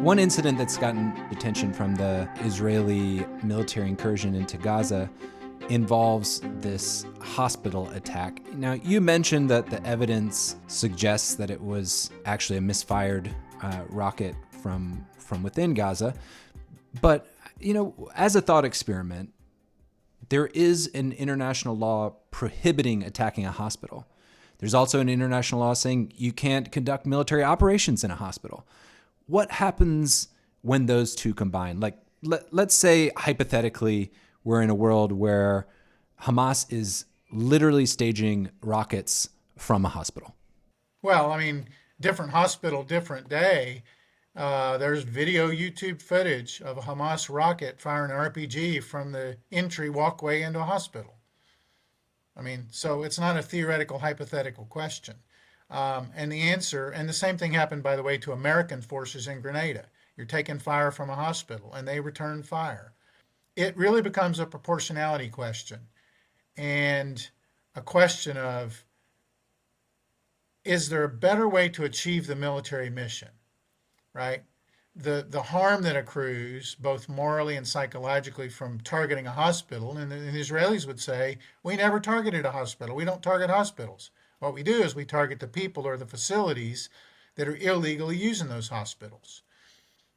One incident that's gotten attention from the Israeli military incursion into Gaza involves this hospital attack. Now, you mentioned that the evidence suggests that it was actually a misfired rocket from within Gaza. But, as a thought experiment, there is an international law prohibiting attacking a hospital. There's also an international law saying you can't conduct military operations in a hospital. What happens when those two combine? Like, let's say, hypothetically, we're in a world where Hamas is literally staging rockets from a hospital. Well, different hospital, different day. There's video YouTube footage of a Hamas rocket firing an RPG from the entry walkway into a hospital. So it's not a theoretical, hypothetical question. And the answer, and the same thing happened, by the way, to American forces in Grenada. You're taking fire from a hospital, and they return fire. It really becomes a proportionality question and a question of, is there a better way to achieve the military mission, right? The harm that accrues, both morally and psychologically, from targeting a hospital, and the Israelis would say, we never targeted a hospital. We don't target hospitals. What we do is we target the people or the facilities that are illegally using those hospitals.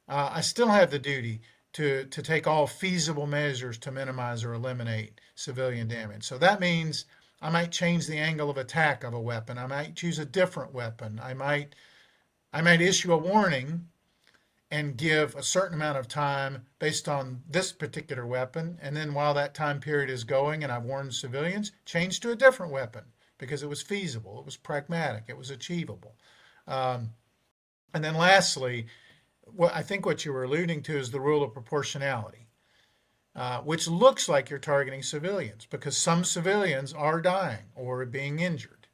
I still have the duty to take all feasible measures to minimize or eliminate civilian damage. So that means I might change the angle of attack of a weapon. I might choose a different weapon. I might issue a warning and give a certain amount of time based on this particular weapon. And then while that time period is going and I've warned civilians, change to a different weapon because it was feasible, it was pragmatic, it was achievable. And then lastly, I think what you were alluding to is the rule of proportionality, which looks like you're targeting civilians because some civilians are dying or being injured.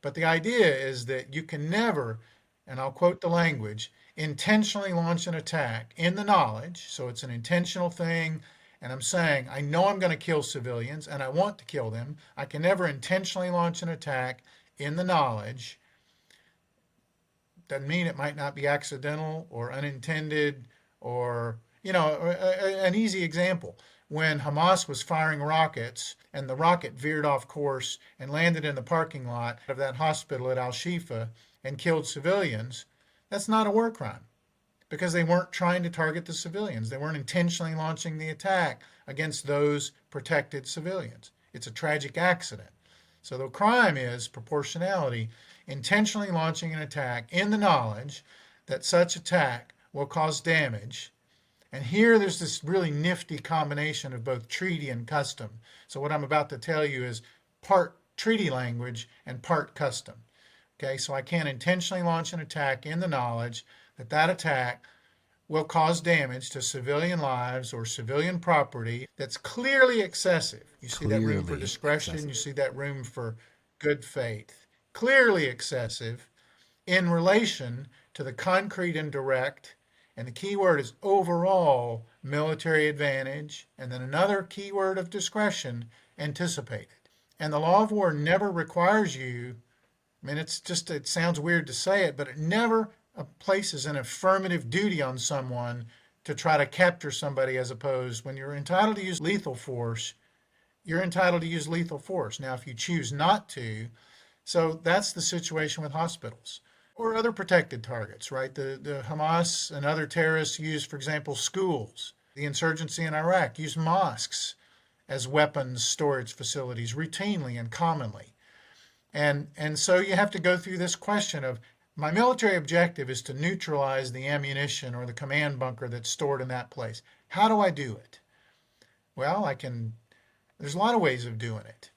But the idea is that you can never, and I'll quote the language, intentionally launch an attack in the knowledge, so it's an intentional thing, and I'm saying, I know I'm going to kill civilians and I want to kill them. I can never intentionally launch an attack in the knowledge. Doesn't mean it might not be accidental or unintended or, an easy example. When Hamas was firing rockets and the rocket veered off course and landed in the parking lot of that hospital at Al-Shifa and killed civilians, that's not a war crime because they weren't trying to target the civilians. They weren't intentionally launching the attack against those protected civilians. It's a tragic accident. So the crime is proportionality, intentionally launching an attack in the knowledge that such attack will cause damage. And here there's this really nifty combination of both treaty and custom. So what I'm about to tell you is part treaty language and part custom. Okay, so I can't intentionally launch an attack in the knowledge that that attack will cause damage to civilian lives or civilian property that's clearly excessive. You see that room for discretion, you see that room for good faith. Clearly excessive in relation to the concrete and direct, and the key word is overall military advantage, and then another key word of discretion, anticipated. And the law of war never requires you, it sounds weird to say it, but it never places an affirmative duty on someone to try to capture somebody as opposed when you're entitled to use lethal force, you're entitled to use lethal force. Now, if you choose not to, so that's the situation with hospitals or other protected targets, right? The Hamas and other terrorists use, for example, schools. The insurgency in Iraq used mosques as weapons storage facilities routinely and commonly. And so you have to go through this question of, my military objective is to neutralize the ammunition or the command bunker that's stored in that place. How do I do it? Well, there's a lot of ways of doing it.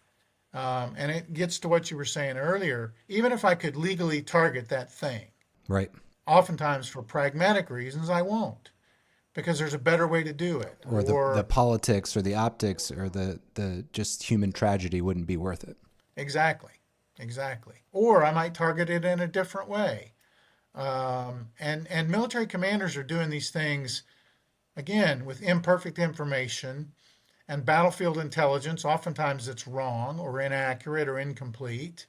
And it gets to what you were saying earlier. Even if I could legally target that thing, right? Oftentimes for pragmatic reasons, I won't because there's a better way to do it. Or the politics or the optics or the just human tragedy wouldn't be worth it. Exactly. Or I might target it in a different way. And military commanders are doing these things, again, with imperfect information and battlefield intelligence. Oftentimes it's wrong or inaccurate or incomplete.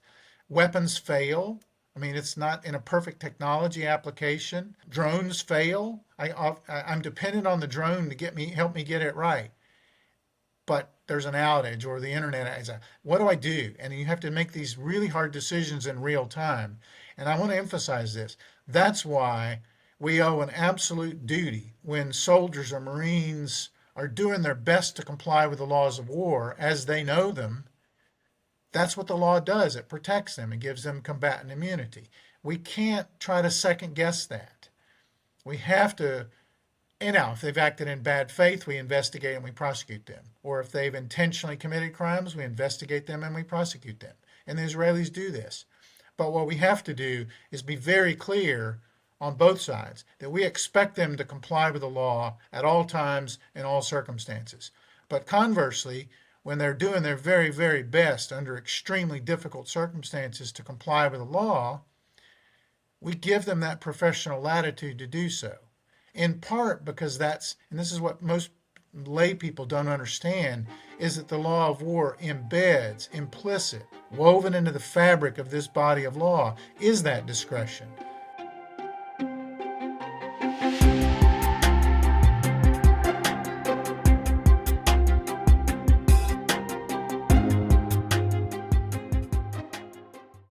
Weapons fail. I mean, it's not in a perfect technology application. Drones fail. I'm dependent on the drone to help me get it right. But there's an outage or the internet is. What do I do? And you have to make these really hard decisions in real time. And I want to emphasize this. That's why we owe an absolute duty when soldiers or Marines are doing their best to comply with the laws of war as they know them. That's what the law does. It protects them. It gives them combatant immunity. We can't try to second guess that. We have to, if they've acted in bad faith, we investigate and we prosecute them. Or if they've intentionally committed crimes, we investigate them and we prosecute them. And the Israelis do this. But what we have to do is be very clear on both sides that we expect them to comply with the law at all times in all circumstances. But conversely, when they're doing their very, very best under extremely difficult circumstances to comply with the law, we give them that professional latitude to do so. In part because and this is what most lay people don't understand, is that the law of war embeds, implicit, woven into the fabric of this body of law, is that discretion.